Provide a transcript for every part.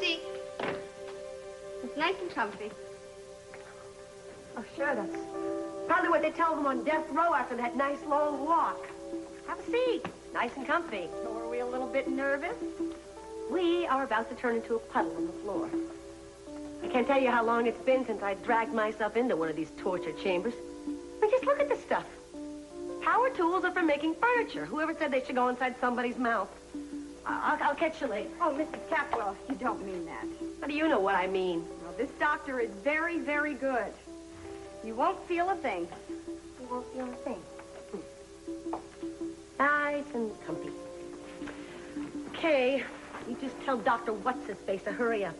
seat. It's nice and comfy. Oh, sure, that's probably what they tell them on death row after that nice long walk. Have a seat. Nice and comfy. So are we a little bit nervous? We are about to turn into a puddle on the floor. I can't tell you how long it's been since I dragged myself into one of these torture chambers. But just look at this stuff. Power tools are for making furniture. Whoever said they should go inside somebody's mouth? I'll catch you later. Oh, Mrs. Capwell, you don't mean that. How do you know what I mean? Well, this doctor is very, very good. You won't feel a thing. You won't feel a thing. Nice and comfy. Okay, you just tell Dr. What's-His-Face to hurry up.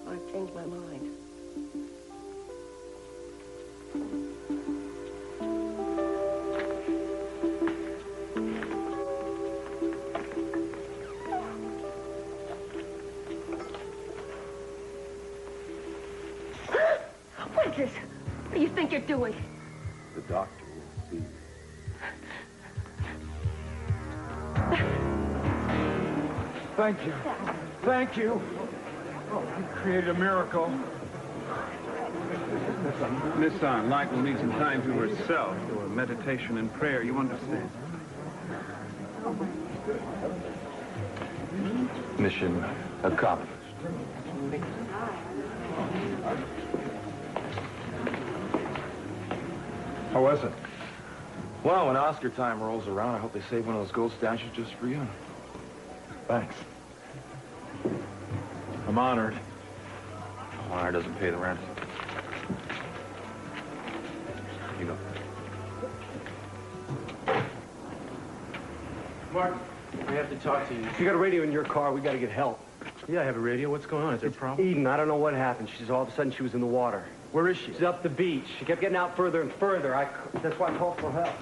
Or I've changed my mind. What is this? What do you think you're doing? The doctor will see you. Thank you. Thank you. Oh, you created a miracle. Miss Light will need some time to herself, or meditation and prayer, you understand? Mission accomplished. How was it? Well, when Oscar time rolls around, I hope they save one of those gold statues just for you. Thanks. I'm honored. Honor doesn't pay the rent. You go. Mark, I have to talk to you. If you got a radio in your car, we got to get help. Yeah, I have a radio. What's going on? Is there a problem? Eden, I don't know what happened. She's all of a sudden she was in the water. Where is she? She's up the beach. She kept getting out further and further. That's why I called for help.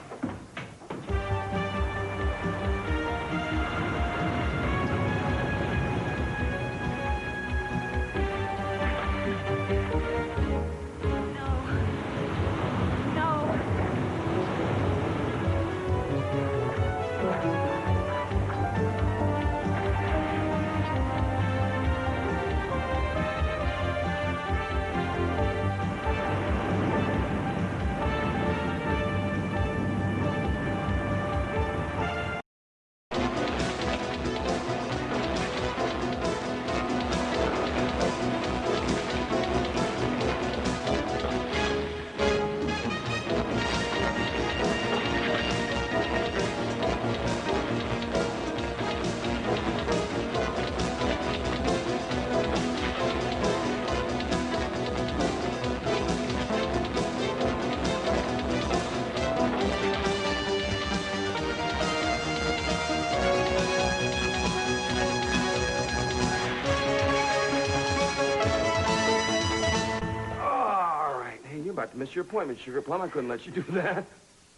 Miss your appointment, Sugar Plum. I couldn't let you do that.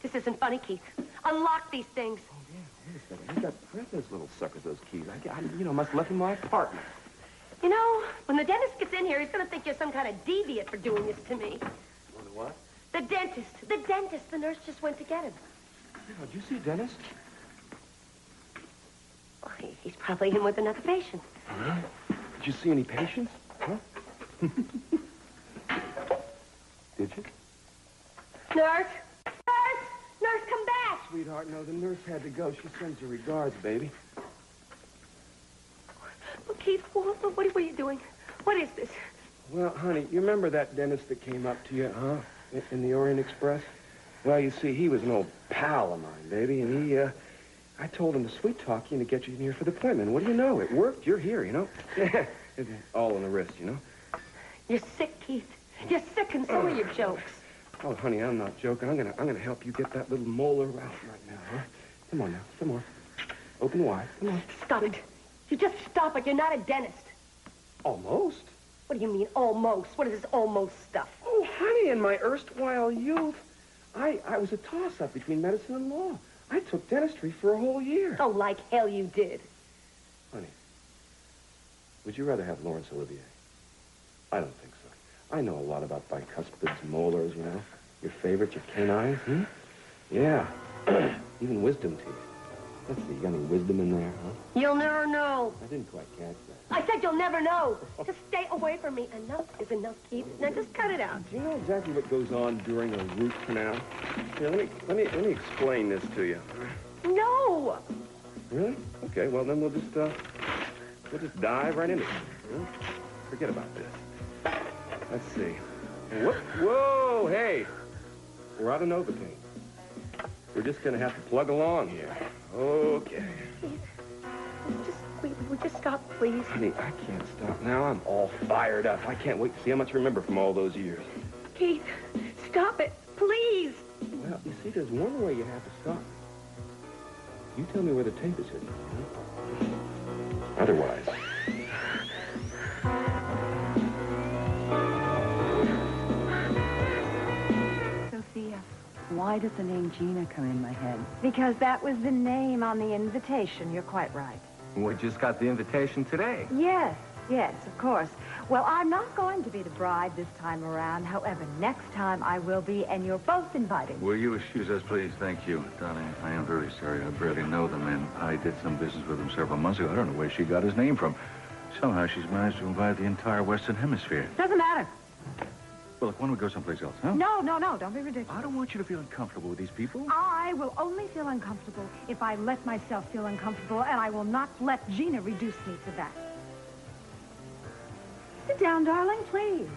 This isn't funny, Keith. Unlock these things. Oh, yeah. Wait a second. Grab those little suckers, those keys. I must have left them in my apartment. You know, when the dentist gets in here, he's going to think you're some kind of deviant for doing this to me. Wonder what? The dentist. The dentist. The nurse just went to get him. Oh, did you see a dentist? Well, he's probably in with another patient. Really? Did you see any patients? Huh? Did you? Nurse! Nurse! Nurse, come back! Sweetheart, no, the nurse had to go. She sends her regards, baby. Well, Keith, what are you doing? What is this? Well, honey, you remember that dentist that came up to you, huh? In the Orient Express? Well, you see, he was an old pal of mine, baby, and I told him to sweet-talk you and to get you in here for the appointment. What do you know? It worked. You're here, you know? It's all on the wrist, you know? You're sick, Keith. You're sick, and so are your jokes. Oh, honey, I'm not joking. I'm gonna help you get that little molar out right now, huh? Come on now. Come on. Open wide. Come on. Stop it. You just stop it. You're not a dentist. Almost? What do you mean, almost? What is this almost stuff? Oh, honey, in my erstwhile youth, I was a toss-up between medicine and law. I took dentistry for a whole year. Oh, like hell you did. Honey, would you rather have Laurence Olivier? I don't think so. I know a lot about bicuspids, molars, you know. Your favorites, your canines, hmm? Yeah. Even wisdom teeth. Let's see, you got any wisdom in there, huh? You'll never know. I didn't quite catch that. I said you'll never know. Just stay away from me. Enough is enough, Keith. Now just cut it out. Do you know exactly what goes on during a root canal? Here, let me explain this to you. No. Really? Okay, well then we'll just dive right into it. Huh? Forget about this. Let's see. Whoa, hey! We're out of Novocaine. We're just gonna have to plug along here. Okay. Would you just stop, please? Honey, I can't stop now. I'm all fired up. I can't wait to see how much I remember from all those years. Keith, stop it, please. Well, you see, there's one way you have to stop. You tell me where the tape is hidden. Huh? Otherwise... Sophia, why does the name Gina come in my head? Because that was the name on the invitation. You're quite right. We just got the invitation today. Yes, of course. Well, I'm not going to be the bride this time around. However, next time I will be, and you're both invited. Will you excuse us, please? Thank you. Darling, I am very sorry. I barely know the man. I did some business with him several months ago. I don't know where she got his name from. Somehow she's managed to invite the entire Western Hemisphere. Doesn't matter. Well, look, why don't we go someplace else, huh? No, don't be ridiculous. I don't want you to feel uncomfortable with these people. I will only feel uncomfortable if I let myself feel uncomfortable, and I will not let Gina reduce me to that. Sit down, darling, please.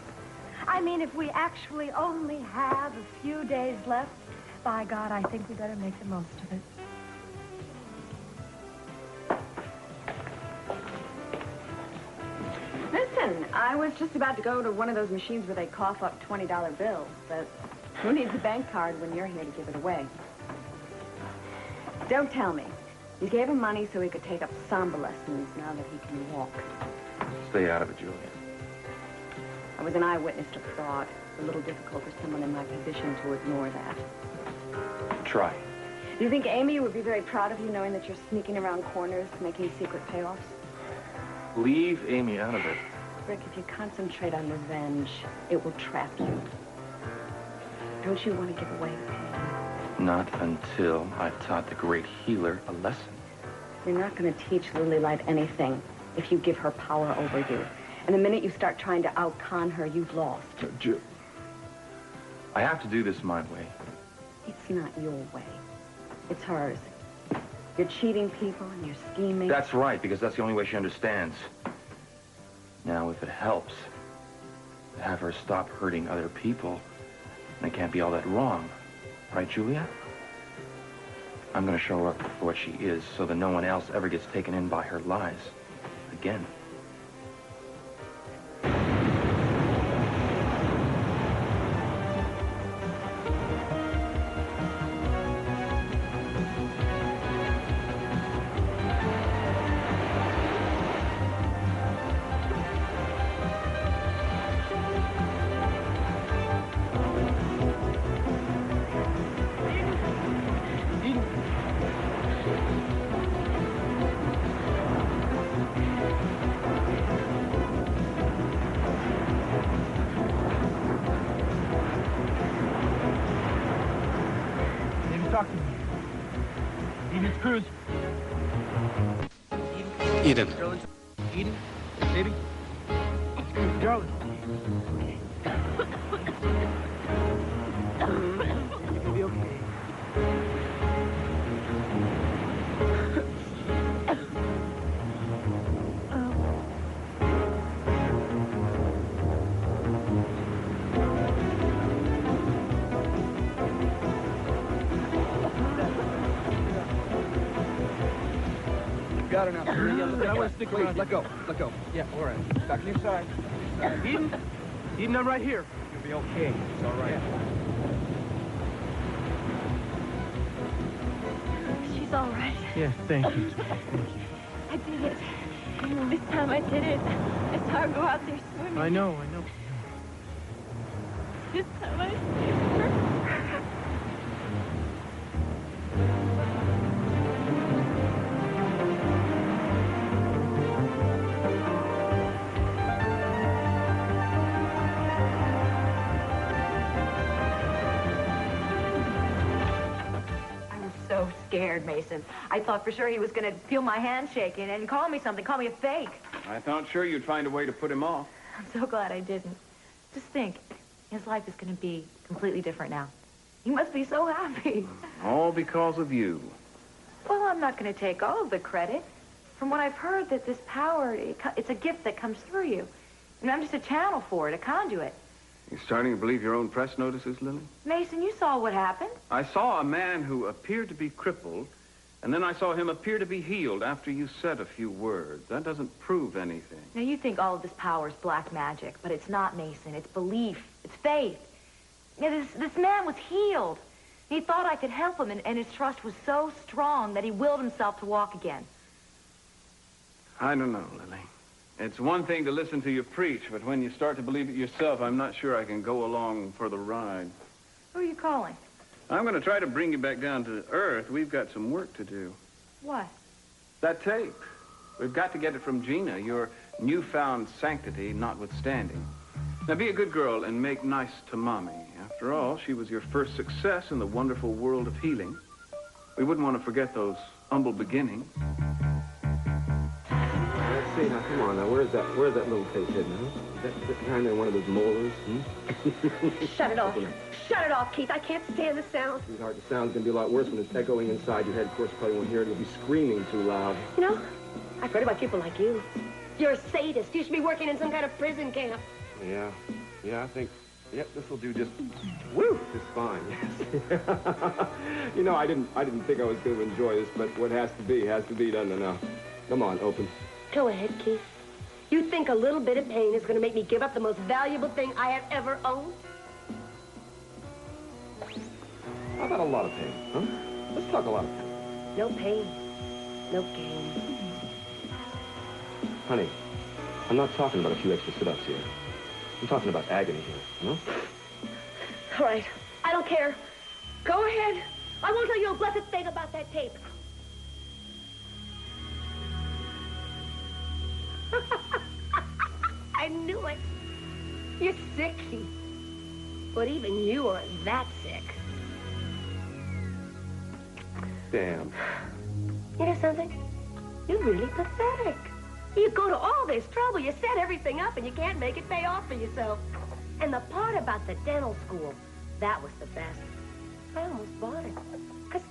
I mean, if we actually only have a few days left, by God, I think we better make the most of it. Listen, I was just about to go to one of those machines where they cough up $20 bills, but who needs a bank card when you're here to give it away? Don't tell me. You gave him money so he could take up samba lessons now that he can walk. Stay out of it, Julia. I was an eyewitness to fraud. It's a little difficult for someone in my position to ignore that. Try. Do you think Amy would be very proud of you knowing that you're sneaking around corners making secret payoffs? Leave Amy out of it. Rick, if you concentrate on revenge, it will trap you. Don't you want to give away the pain? Not until I've taught the great healer a lesson. You're not going to teach Lily Light anything if you give her power over you. And the minute you start trying to out-con her, you've lost. I have to do this my way. It's not your way. It's hers. You're cheating people and you're scheming. That's right, because that's the only way she understands. Now, if it helps to have her stop hurting other people, then it can't be all that wrong. Right, Julia? I'm going to show her up for what she is so that no one else ever gets taken in by her lies. Again. Talk to me. Eden, it's Cruz. Eden. Eden, baby. Darling. You'll be okay. Got enough. I want to stick around. Let go. Yeah, all right. Back to your side. Eden, I'm right here. You'll be okay. It's all right. Yeah. She's all right. Yeah, thank you. I did it. This time I did it. I saw her go out there swimming. I know. This time I saved her. scared, Mason. I thought for sure he was going to feel my hand shaking and call me something, call me a fake. I thought sure you'd find a way to put him off. I'm so glad I didn't. Just think, his life is going to be completely different now. He must be so happy. All because of you. Well, I'm not going to take all of the credit. From what I've heard, that this power, it's a gift that comes through you. And I'm just a channel for it, a conduit. You're starting to believe your own press notices, Lily? Mason, you saw what happened. I saw a man who appeared to be crippled, and then I saw him appear to be healed after you said a few words. That doesn't prove anything. Now, you think all of this power is black magic, but it's not, Mason. It's belief. It's faith. You know, this man was healed. He thought I could help him, and his trust was so strong that he willed himself to walk again. I don't know, Lily. It's one thing to listen to you preach, but when you start to believe it yourself, I'm not sure I can go along for the ride. Who are you calling? I'm going to try to bring you back down to earth. We've got some work to do. What? That tape. We've got to get it from Gina, your newfound sanctity notwithstanding. Now, be a good girl and make nice to Mommy. After all, she was your first success in the wonderful world of healing. We wouldn't want to forget those humble beginnings. Let's see, now, come on, now, where's that little tape hidden, huh? Is that behind there one of those molars, Shut it off. Shut it off, Keith. I can't stand the sound. Sweetheart, the sound's gonna be a lot worse when it's echoing inside your head. Of course, you probably won't hear it. You'll be screaming too loud. You know, I've heard about people like you. You're a sadist. You should be working in some kind of prison camp. Yeah, I think, yep, this will do just fine, yes. You know, I didn't think I was going to enjoy this, but what has to be, doesn't it now? Come on, open. Go ahead, Keith. You think a little bit of pain is going to make me give up the most valuable thing I have ever owned? How about a lot of pain, huh? Let's talk a lot of pain. No pain, no gain. Honey, I'm not talking about a few extra sit-ups here. I'm talking about agony here, you know? All right, I don't care. Go ahead. I won't tell you a blessed thing about that tape. I knew it. You're sick, Keith. But even you aren't that sick. Damn. You know something? You're really pathetic. You go to all this trouble, you set everything up, and you can't make it pay off for yourself. And the part about the dental school, that was the best. I almost bought it. Because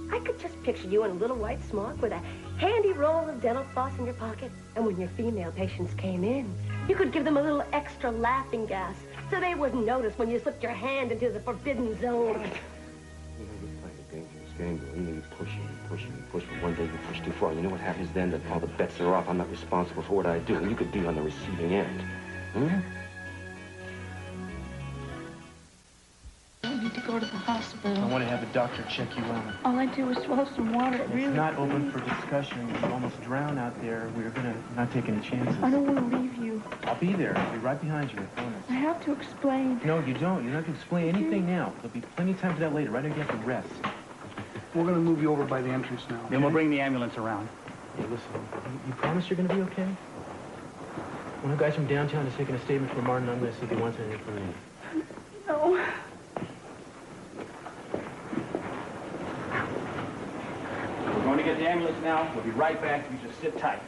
I could just picture you in a little white smock with a handy roll of dental floss in your pocket. And when your female patients came in, you could give them a little extra laughing gas so they wouldn't notice when you slipped your hand into the forbidden zone. You know, you're playing a dangerous game, though. You know, you push and push, but one day you push too far. You know what happens then? That all the bets are off. I'm not responsible for what I do, and you could be on the receiving end. Hmm? I need to go to the hospital. I want to have a doctor check you out. All I do is swallow some water. It really... It's not open for discussion. You almost drown out there. We're going to not take any chances. I don't want to leave you. I'll be there. I'll be right behind you, I promise. I have to explain. No, you don't. You don't have to explain anything now. There'll be plenty of time for that later. Right now you have to rest. We're going to move you over by the entrance now. Then we'll bring the ambulance around. Hey, listen, you promise you're going to be okay? One of the guys from downtown is taking a statement from Martin. I'm going to see if he wants anything from you. No. We're going to get the ambulance now. We'll be right back. You just sit tight.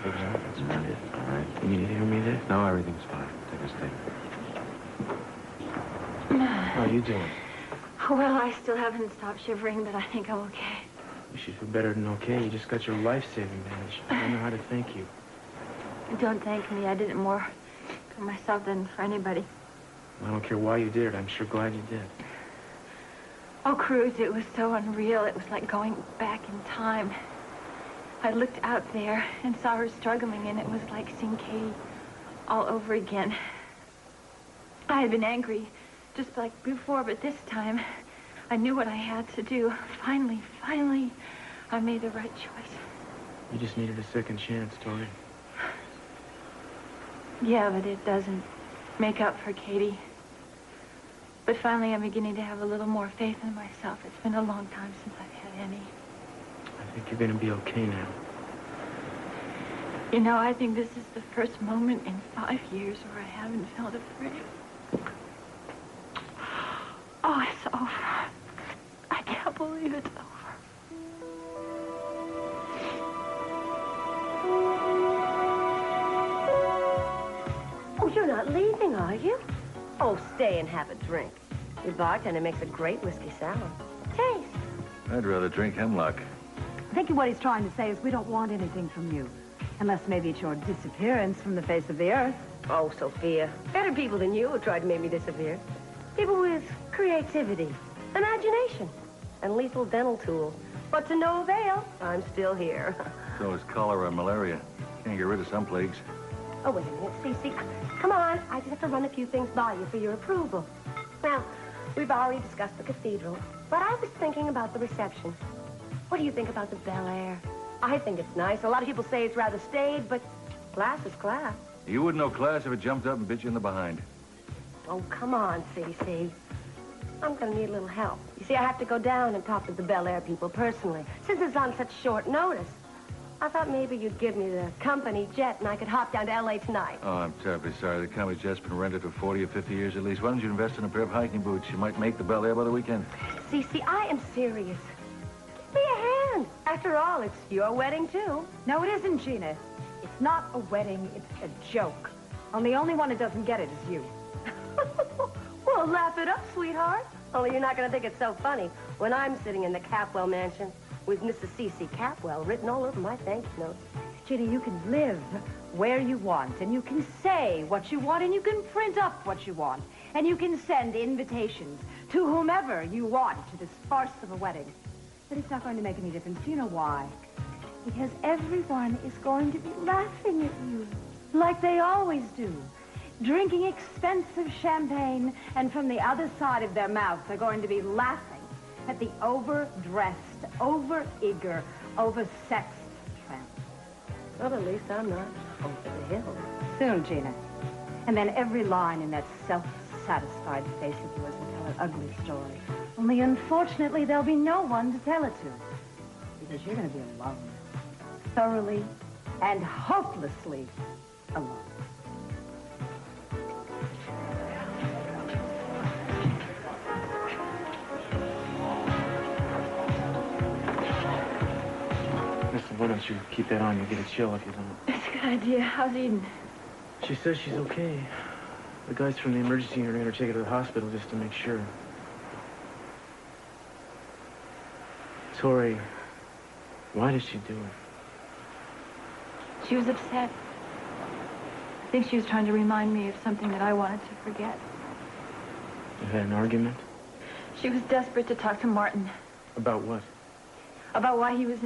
That's about it, all right? You need to hear me there? No, everything's fine. Take a statement. How are you doing? Well, I still haven't stopped shivering, but I think I'm okay. You should feel better than okay. You just got your life-saving badge. I don't know how to thank you. Don't thank me. I did it more for myself than for anybody. I don't care why you did it. I'm sure glad you did. Oh, Cruz, it was so unreal. It was like going back in time. I looked out there and saw her struggling, and it was like seeing Katie all over again. I had been angry just like before, but this time I knew what I had to do. Finally, I made the right choice. You just needed a second chance, Tori. Yeah, but it doesn't make up for Katie. But finally, I'm beginning to have a little more faith in myself. It's been a long time since I've had any. I think you're going to be okay now. You know, I think this is the first moment in 5 years where I haven't felt afraid. Oh, it's over. Oh, you're not leaving, are you? Oh, stay and have a drink. Your bartender makes a great whiskey sour. Taste. I'd rather drink hemlock. I think what he's trying to say is we don't want anything from you. Unless maybe it's your disappearance from the face of the earth. Oh, Sophia. Better people than you have tried to make me disappear. People with creativity, imagination, and lethal dental tools. But to no avail, I'm still here. So is cholera and malaria. Can't get rid of some plagues. Oh, wait a minute, СиСи. Come on. I just have to run a few things by you for your approval. Now, we've already discussed the cathedral, but I was thinking about the reception. What do you think about the Bel Air? I think it's nice. A lot of people say it's rather staid, but class is class. You wouldn't know class if it jumped up and bit you in the behind. Oh, come on, СиСi. I'm gonna need a little help. You see, I have to go down and talk to the Bel Air people personally, since it's on such short notice. I thought maybe you'd give me the company jet and I could hop down to L.A. tonight. Oh, I'm terribly sorry. The company jet's been rented for 40 or 50 years at least. Why don't you invest in a pair of hiking boots? You might make the Bel Air by the weekend. СиСi, I am serious. Give me a hand. After all, it's your wedding, too. No, it isn't, Gina. It's not a wedding, it's a joke. And the only one who doesn't get it is you. Well, laugh it up, sweetheart. Only you're not going to think it's so funny when I'm sitting in the Capwell mansion with Mrs. СiSi Capwell written all over my thank you notes. Gina, you can live where you want, and you can say what you want, and you can print up what you want, and you can send invitations to whomever you want to this farce of a wedding. But it's not going to make any difference. Do you know why? Because everyone is going to be laughing at you, like they always do. Drinking expensive champagne, and from the other side of their mouth, they're going to be laughing at the overdressed, over-eager, over-sexed tramp. Well, at least I'm not over the hill. Soon, Gina. And then every line in that self-satisfied face of yours will tell an ugly story. Only, unfortunately, there'll be no one to tell it to. Because you're going to be alone. Thoroughly and hopelessly alone. Listen, why don't you keep that on? You get a chill if you don't. It's a good idea. How's Eden? She says she's okay. The guys from the emergency unit are going to take her to the hospital just to make sure. Tori, why did she do it? She was upset. I think she was trying to remind me of something that I wanted to forget. You had an argument? She was desperate to talk to Martin. About what? About why he was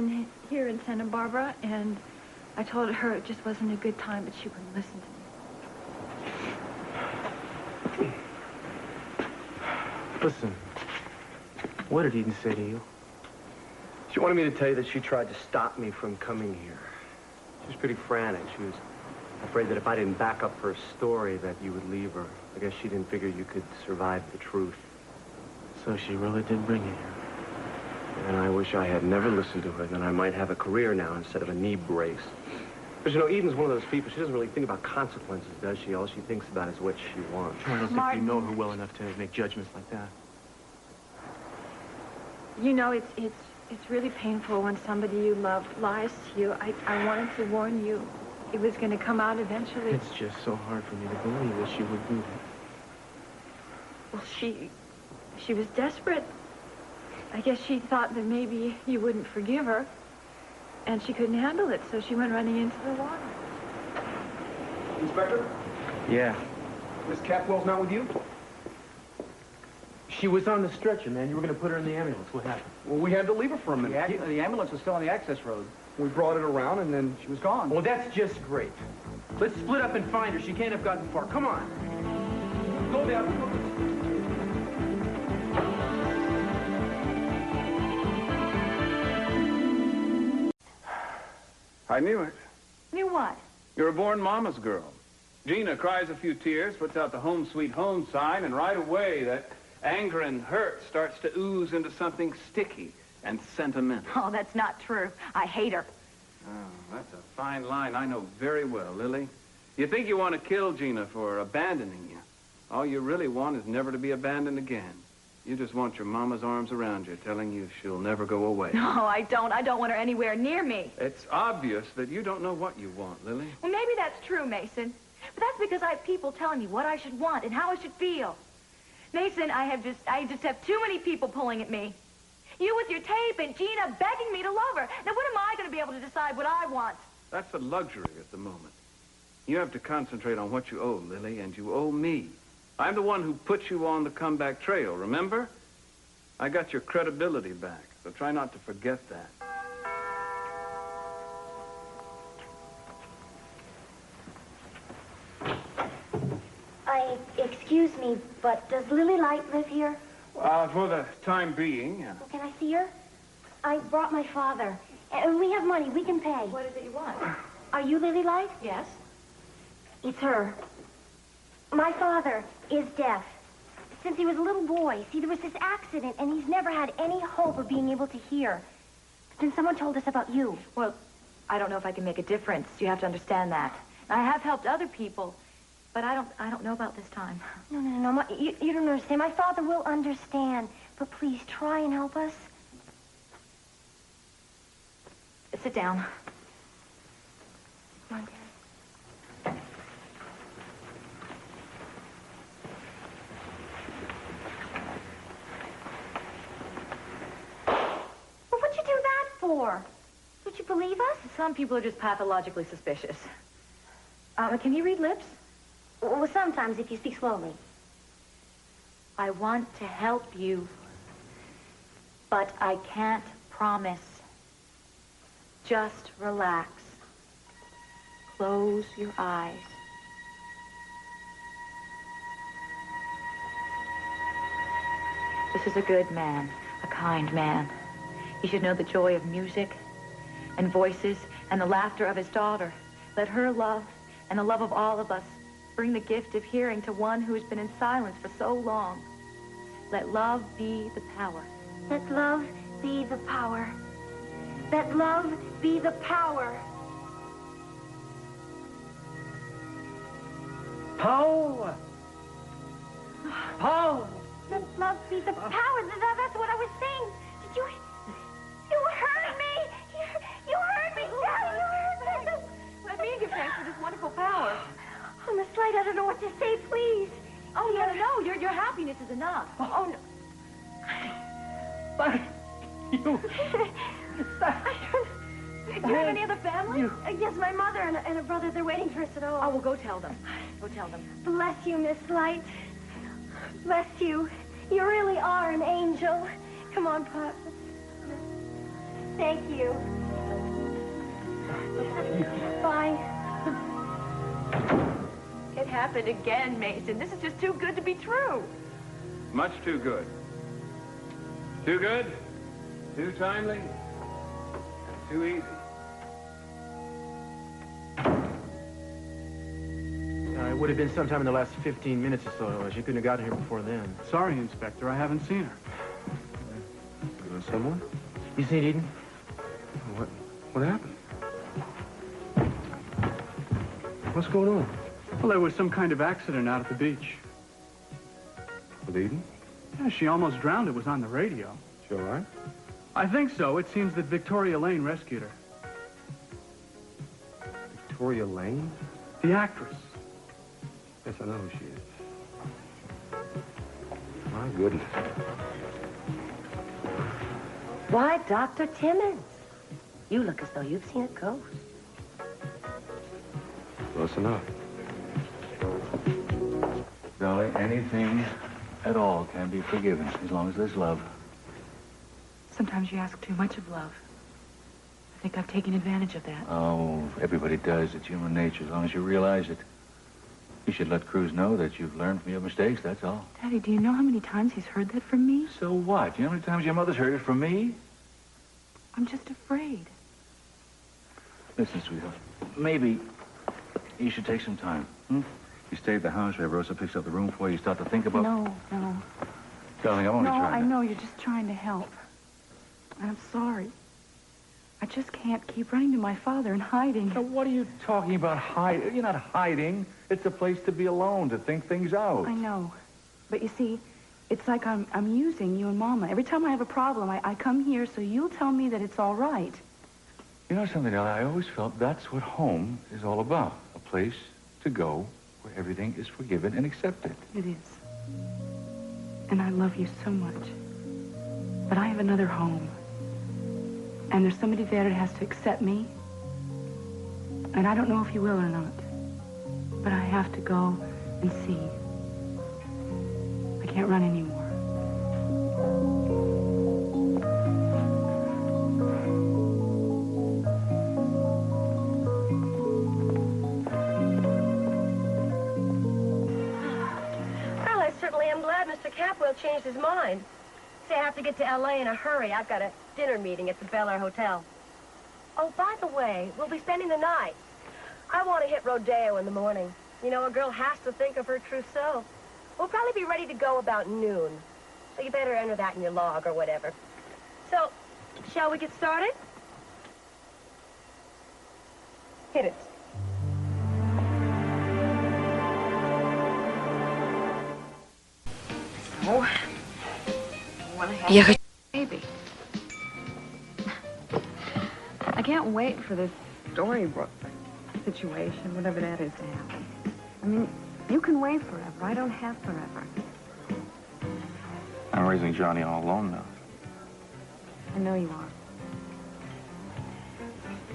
here in Santa Barbara, and I told her it just wasn't a good time, but she wouldn't listen to me. Listen, what did Eden say to you? She wanted me to tell you that she tried to stop me from coming here. She was pretty frantic. She was afraid that if I didn't back up her story that you would leave her. I guess she didn't figure you could survive the truth. So she really did bring you here. And I wish I had never listened to her. Then I might have a career now instead of a knee brace. But you know, Eden's one of those people. She doesn't really think about consequences, does she? All she thinks about is what she wants. I don't think you know her well enough to make judgments like that. You know, it's really painful when somebody you love lies to you. I wanted to warn you. It was going to come out eventually. It's just so hard for me to believe that she would do that. Well, she was desperate. I guess she thought that maybe you wouldn't forgive her, and she couldn't handle it, so she went running into the water. Inspector? Yeah. Miss Capwell's not with you? She was on the stretcher, man. You were going to put her in the ambulance. What happened? Well, we had to leave her for a minute. The ambulance was still on the access road. We brought it around, and then She was gone. Well, that's just great. Let's split up and find her. She can't have gotten far. Come on. Go down. I knew it. Knew what? You're a born mama's girl. Gina cries a few tears, puts out the home sweet home sign, and right away that anger and hurt starts to ooze into something sticky and sentimental. Oh, that's not true. I hate her. Oh, that's a fine line I know very well, Lily. You think you want to kill Gina for abandoning you. All you really want is never to be abandoned again. You just want your mama's arms around you, telling you she'll never go away. No, I don't. I don't want her anywhere near me. It's obvious that you don't know what you want, Lily. Well, maybe that's true, Mason. But that's because I have people telling me what I should want and how I should feel. Mason, I just have too many people pulling at me. You with your tape and Gina begging me to love her. Now, when am I going to be able to decide what I want? That's a luxury at the moment. You have to concentrate on what you owe, Lily, and you owe me. I'm the one who put you on the comeback trail, remember? I got your credibility back, so try not to forget that. Excuse me, but does Lily Light live here? For the time being. Well, can I see her? I brought my father, and we have money. We can pay. What is it you want? Are you Lily Light? Yes. It's her. My father is deaf. Since he was a little boy. See, there was this accident, and he's never had any hope of being able to hear. But then someone told us about you. Well, I don't know if I can make a difference. You have to understand that. I have helped other people, but I don't know about this time. No. You don't understand. My father will understand. But please, try and help us. Sit down. Come on, Dad. Well, what'd you do that for? Don't you believe us? Some people are just pathologically suspicious. Can you read lips? Well, sometimes if you speak slowly. I want to help you, but I can't promise. Just relax. Close your eyes. This is a good man, a kind man. He should know the joy of music and voices and the laughter of his daughter. Let her love and the love of all of us bring the gift of hearing to one who has been in silence for so long. Let love be the power. Let love be the power. Let love be the power. Power! Power! Let love be the power. That's what I was saying. Did you... You heard me! You heard me, Daddy! You heard me! Let me give thanks for this wonderful power. On the slide, I don't know what to say, please. Oh, no. Your happiness is enough. Oh, no. But you... Do you have any other family? Yes, my mother and a brother. They're waiting for us at home. Oh, well, go tell them. Go tell them. Bless you, Miss Light. Bless you. You really are an angel. Come on, Pop. Thank you. Bye. It happened again, Mason. This is just too good to be true. Much too good. Too good, too timely, and too easy. It would have been sometime in the last 15 minutes or so. She couldn't have gotten here before then. Sorry, Inspector. I haven't seen her. Someone? You seen Eden? What happened? What's going on? Well, there was some kind of accident out at the beach. With Eden? Yeah, she almost drowned. It was on the radio. She all right? I think so. It seems that Victoria Lane rescued her. Victoria Lane? The actress. Yes, I know who she is. My goodness. Why, Dr. Timmons? You look as though you've seen a ghost. Close enough. Dolly, anything at all can be forgiven as long as there's love. Sometimes you ask too much of love. I think I've taken advantage of that. Oh, everybody does. It's human nature, as long as you realize it. You should let Cruz know that you've learned from your mistakes, that's all. Daddy, do you know how many times he's heard that from me? So what? You know how many times your mother's heard it from me? I'm just afraid. Listen, sweetheart, maybe you should take some time, You stay at the house, where Rosa picks up the room for you, start to think about... No. Darling, I'm only trying to... I know, you're just trying to help. And I'm sorry. I just can't keep running to my father and hiding. Now, what are you talking about hiding? You're not hiding. It's a place to be alone, to think things out. I know. But you see, It's like I'm using you and Mama. Every time I have a problem, I come here so you'll tell me that it's all right. You know something, Ellie? I always felt that's what home is all about. A place to go where everything is forgiven and accepted. It is. And I love you so much. But I have another home. And there's somebody there that has to accept me. And I don't know if you will or not. But I have to go and see. I can't run anymore. Well, I certainly am glad Mr. Capwell changed his mind. Say, I have to get to L.A. in a hurry. I've got a dinner meeting at the Bel Air Hotel. Oh, by the way, we'll be spending the night. I want to hit Rodeo in the morning. You know, a girl has to think of her trousseau. We'll probably be ready to go about noon. So you better enter that in your log or whatever. So, shall we get started? Hit it. So, want to have a baby. I can't wait for this storybook situation, whatever that is, to happen. I mean, you can wait forever. I don't have forever. I'm raising Johnny all alone now. I know you are.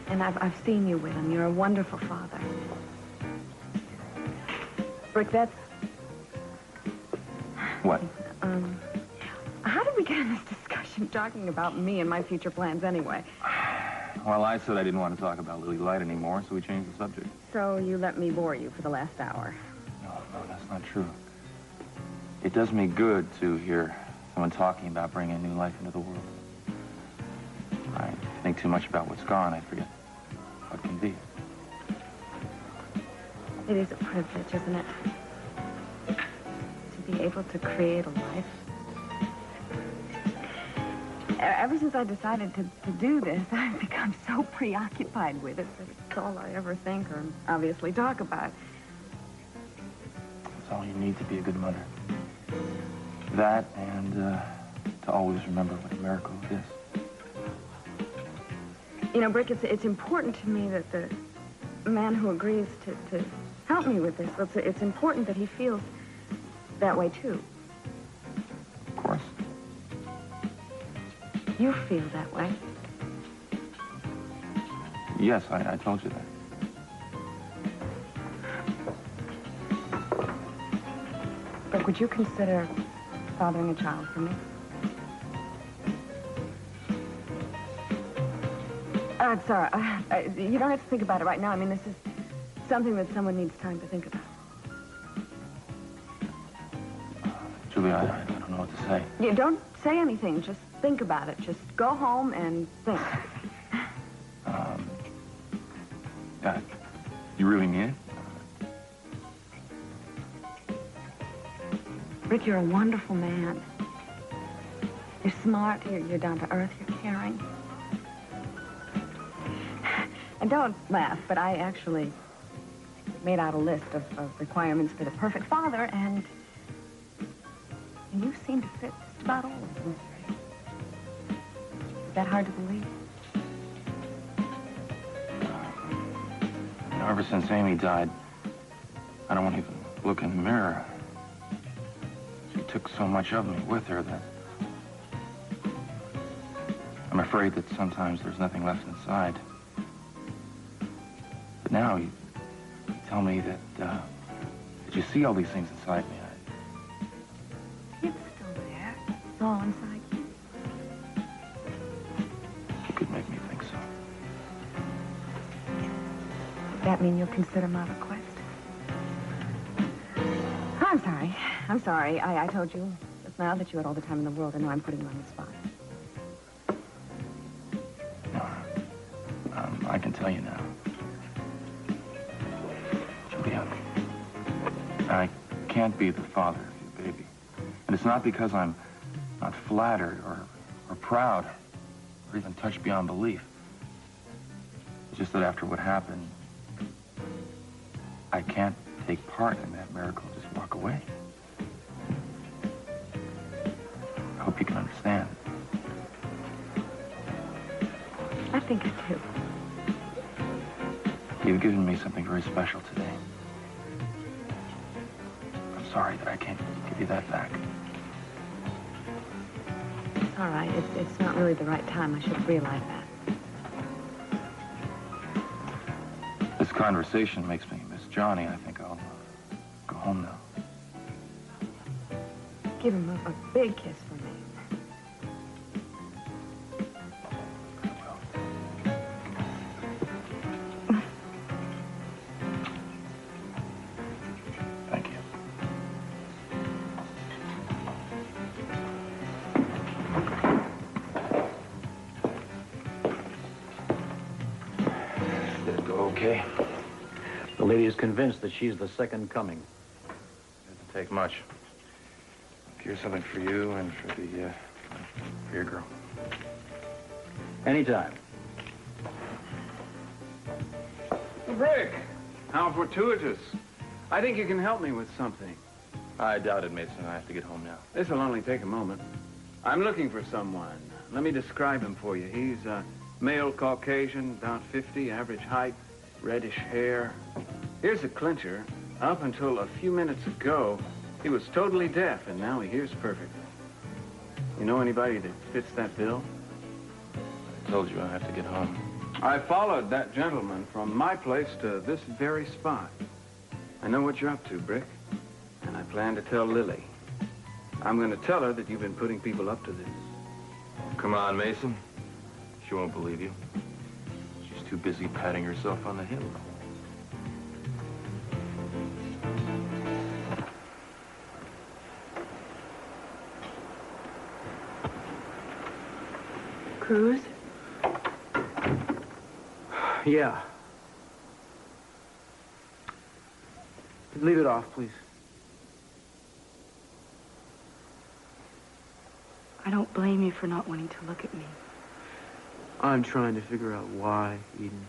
And I've seen you with him. You're a wonderful father. Brик, that's... What? How did we get in this discussion talking about me and my future plans anyway? Well, I said I didn't want to talk about Lily Light anymore, so we changed the subject. So you let me bore you for the last hour. No, that's not true. It does me good to hear someone talking about bringing new life into the world. I think too much about what's gone, I forget what can be. It is a privilege, isn't it? To be able to create a life. Ever since I decided to do this, I've become so preoccupied with it that it's all I ever think or obviously talk about. That's all you need to be a good mother. That and to always remember what a miracle it is. You know, Brik, it's important to me that the man who agrees to help me with this, it's important that he feels that way, too. Of course. You feel that way. Yes, I told you that. Brik, would you consider fathering a child for me? I'm sorry. You don't have to think about it right now. I mean, this is something that someone needs time to think about. Julia, I don't know what to say. You don't say anything. Just think about it. Just go home and think. You really mean it? Brik, you're a wonderful man. You're smart, you're down to earth, you're caring. And don't laugh, but I actually made out a list of requirements for the perfect father, and you seem to fit just about all of them. Is that hard to believe? You know, ever since Amy died, I don't want to even look in the mirror. She took so much of me with her that I'm afraid that sometimes there's nothing left inside. But now you tell me that you see all these things inside me. It's still there. It's all inside you. You could make me think so. Does that mean you'll consider my request? I'm sorry. I told you just now that you had all the time in the world. I know I'm putting you on the spot. No, I can tell you now. Julia, I can't be the father of your baby. And it's not because I'm not flattered or proud or even touched beyond belief. It's just that after what happened, I can't take part in that miracle, just walk away. think I do. You've given me something very special today. I'm sorry that I can't give you that back. It's all right. It's not really the right time. I should realize that. This conversation makes me miss Johnny. I think I'll go home now. Give him a big kiss for me. Thank you. Did it go okay? The lady is convinced that she's the second coming. Doesn't take much. Here's something for you and for your girl. Anytime. Brик, how fortuitous. I think you can help me with something. I doubt it, Meyson. I have to get home now. This will only take a moment. I'm looking for someone. Let me describe him for you. He's a male Caucasian, about 50, average height, reddish hair. Here's the clincher. Up until a few minutes ago, he was totally deaf, and now he hears perfectly. You know anybody that fits that bill? I told you I have to get home. I followed that gentleman from my place to this very spot. I know what you're up to, Brик, and I plan to tell Lili. I'm going to tell her that you've been putting people up to this. Come on, Meyson. She won't believe you. She's too busy patting herself on the hip. Cruise? Yeah. Leave it off, please. I don't blame you for not wanting to look at me. I'm trying to figure out why, Eden.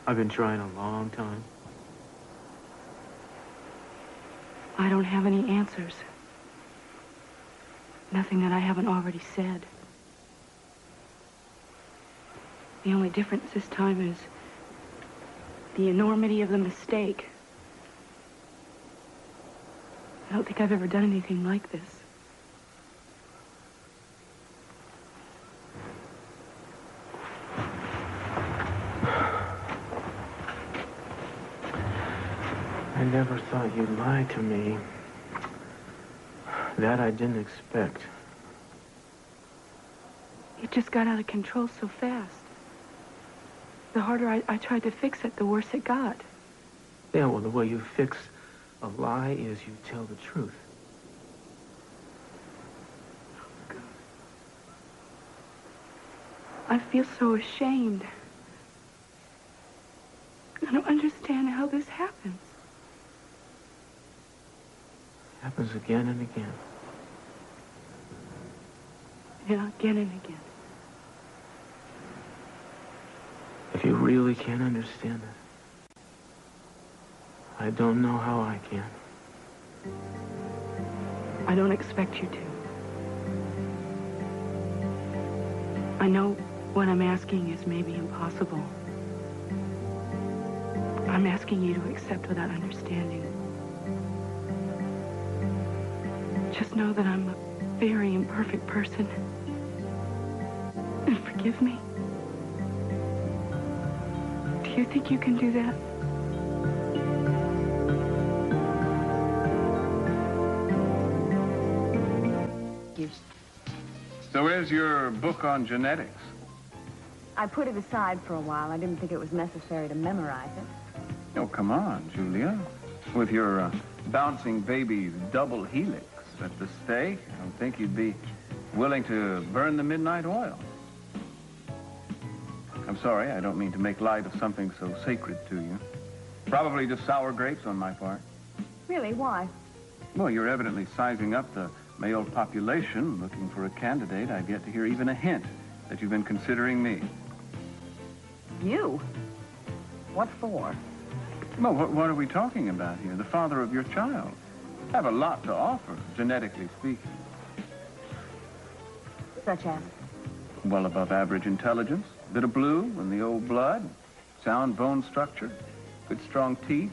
I've been trying a long time. I don't have any answers. Nothing that I haven't already said. The only difference this time is the enormity of the mistake. I don't think I've ever done anything like this. I never thought you'd lie to me. That I didn't expect. It just got out of control so fast. The harder I tried to fix it, the worse it got. Yeah, well, the way you fix a lie is you tell the truth. God. I feel so ashamed. I don't understand how this happens. It happens again and again. Yeah, again and again. If you really can't understand it, I don't know how I can. I don't expect you to. I know what I'm asking is maybe impossible. I'm asking you to accept without understanding. Just know that I'm a very imperfect person. And forgive me. Do you think you can do that? So where's your book on genetics? I put it aside for a while. I didn't think it was necessary to memorize it. Oh, come on, Julia. With your bouncing baby's double helix at the stake, I don't think you'd be willing to burn the midnight oil. I'm sorry, I don't mean to make light of something so sacred to you. Probably just sour grapes on my part. Really? Why? Well, you're evidently sizing up the male population, looking for a candidate. I've yet to hear even a hint that you've been considering me. You? What for? Well, what are we talking about here? The father of your child. I have a lot to offer, genetically speaking. Such as? Well above average intelligence, Bit of blue in the old blood, sound bone structure, good strong teeth.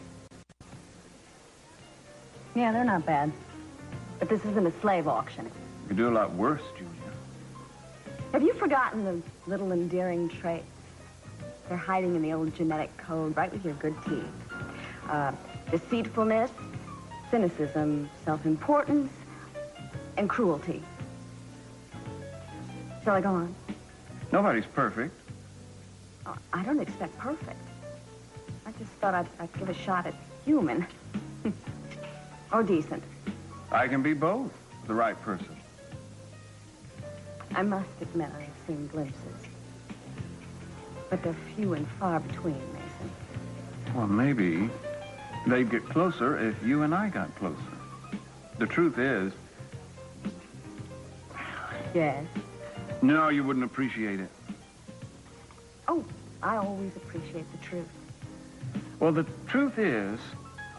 Yeah, they're not bad. But this isn't a slave auction. You could do a lot worse, Julia. Have you forgotten the little endearing traits? They're hiding in the old genetic code, right with your good teeth. Deceitfulness, cynicism, self-importance, and cruelty. Shall I go on? Nobody's perfect. Oh, I don't expect perfect. I just thought I'd give a shot at human. Or decent. I can be both, the right person. I must admit I have seen glimpses. But they're few and far between, Mason. Well, maybe they'd get closer if you and I got closer. The truth is... Yes? No, you wouldn't appreciate it. Oh, I always appreciate the truth. Well, the truth is,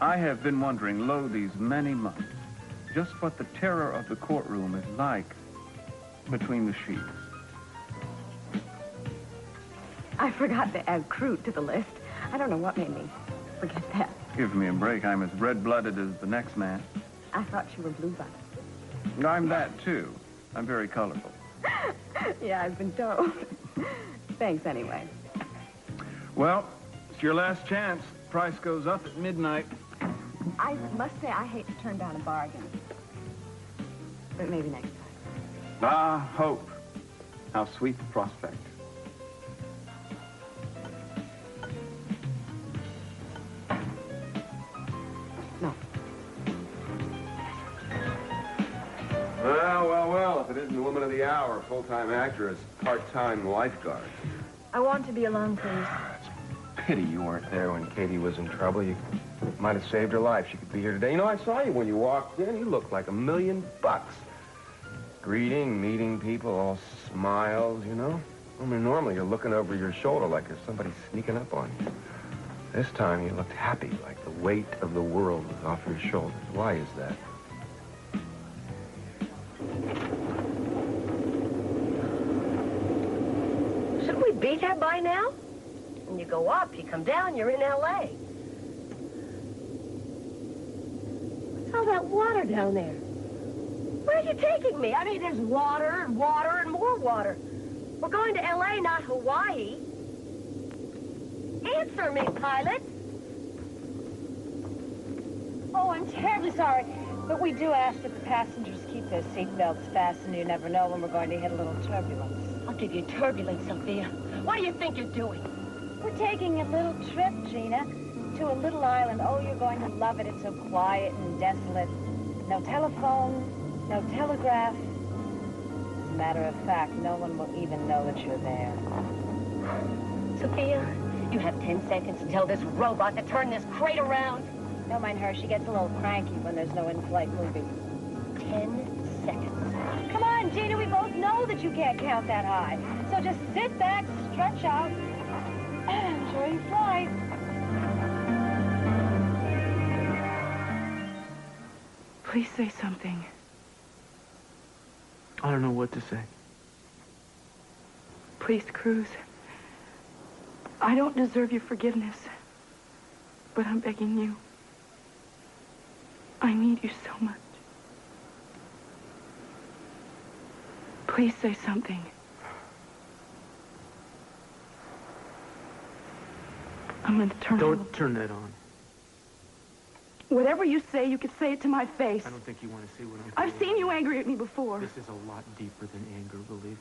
I have been wondering, lo, these many months, just what the terror of the courtroom is like between the sheets. I forgot to add crude to the list. I don't know what made me forget that. Give me a break. I'm as red-blooded as the next man. I thought you were blue-blooded. I'm that, too. I'm very colorful. Yeah, I've been told. Thanks anyway. Well, it's your last chance. Price goes up at midnight. I must say I hate to turn down a bargain. But maybe next time. Ah, hope. How sweet the prospect. No. Well, if it isn't the woman of the hour, full-time actress, part-time lifeguard. I want to be alone, please. Pity you weren't there when Katie was in trouble. You might have saved her life. She could be here today. You know, I saw you when you walked in. You looked like $1,000,000. Greeting, meeting people, all smiles, you know? I mean, normally you're looking over your shoulder like there's somebody sneaking up on you. This time you looked happy, like the weight of the world was off your shoulders. Why is that? Shouldn't we be there by now? When you go up, you come down, you're in L.A. What's all that water down there? Where are you taking me? I mean, there's water and water and more water. We're going to L.A., not Hawaii. Answer me, pilot. Oh, I'm terribly sorry. But we do ask that the passengers keep their seatbelts fastened. You never know when we're going to hit a little turbulence. I'll give you turbulence, Sophia. What do you think you're doing? We're taking a little trip, Gina, to a little island. Oh, you're going to love it. It's so quiet and desolate. No telephone, no telegraph. As a matter of fact, no one will even know that you're there. Sophia, you have 10 seconds to tell this robot to turn this crate around. Don't mind her. She gets a little cranky when there's no in-flight movie. 10 seconds. Come on, Gina. We both know that you can't count that high. So just sit back, stretch out, and enjoy your flight. Please say something. I don't know what to say. Please, Cruz. I don't deserve your forgiveness, but I'm begging you. I need you so much. Please say something. I'm going to turn it on. Don't turn that on. Whatever you say, you could say it to my face. I don't think you want to see what I'm doing. I've seen you angry at me before. This is a lot deeper than anger, believe me.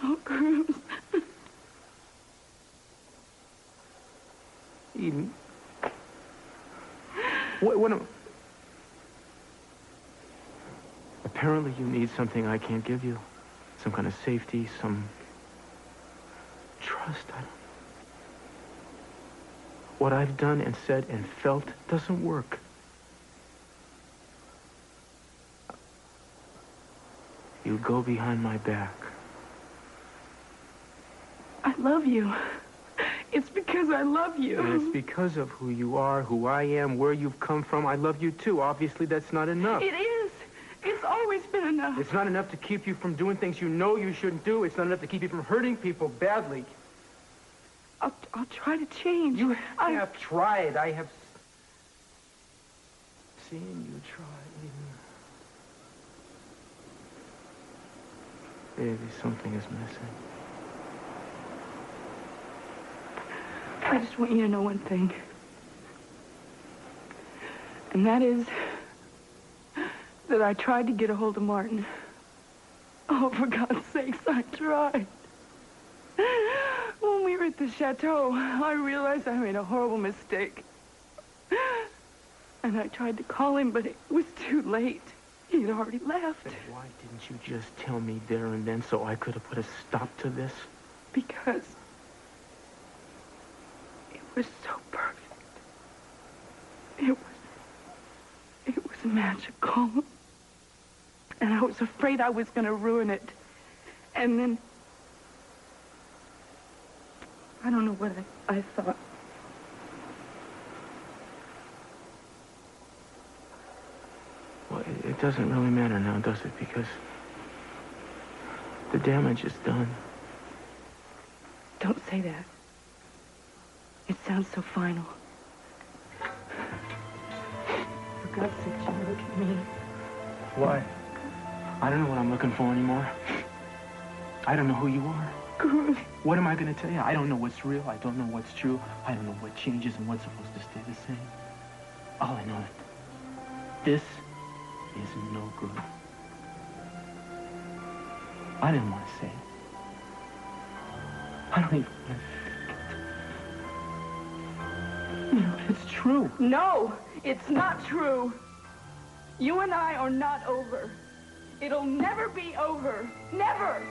Oh, Cruz. Eden. What am... Apparently you need something I can't give you. Some kind of safety, some... trust, I don't know. What I've done and said and felt doesn't work. You go behind my back. I love you. It's because I love you. And it's because of who you are, who I am, where you've come from. I love you too. Obviously, that's not enough. It is. It's always always been enough. It's not enough to keep you from doing things you know you shouldn't do. It's not enough to keep you from hurting people badly. I'll try to change. You have tried. I have seen you try, Eden. Baby, something is missing. I just want you to know one thing. And that is that I tried to get a hold of Martin. Oh, for God's sakes, I tried. When we were at the chateau, I realized I made a horrible mistake. And I tried to call him, but it was too late. He had already left. Then why didn't you just tell me there and then so I could have put a stop to this? Because it was so perfect. It was magical. And I was afraid I was going to ruin it. And then I don't know what I thought. Well, it doesn't really matter now, does it? Because the damage is done. Don't say that. It sounds so final. For God's sake, Jimmy, look at me. Why? I don't know what I'm looking for anymore. I don't know who you are. Kruz. What am I going to tell you? I don't know what's real. I don't know what's true. I don't know what changes and what's supposed to stay the same. All I know is this is no good. I didn't want to say it. I don't even want to. No, it's true. No, it's not true. You and I are not over. It'll never be over. Never.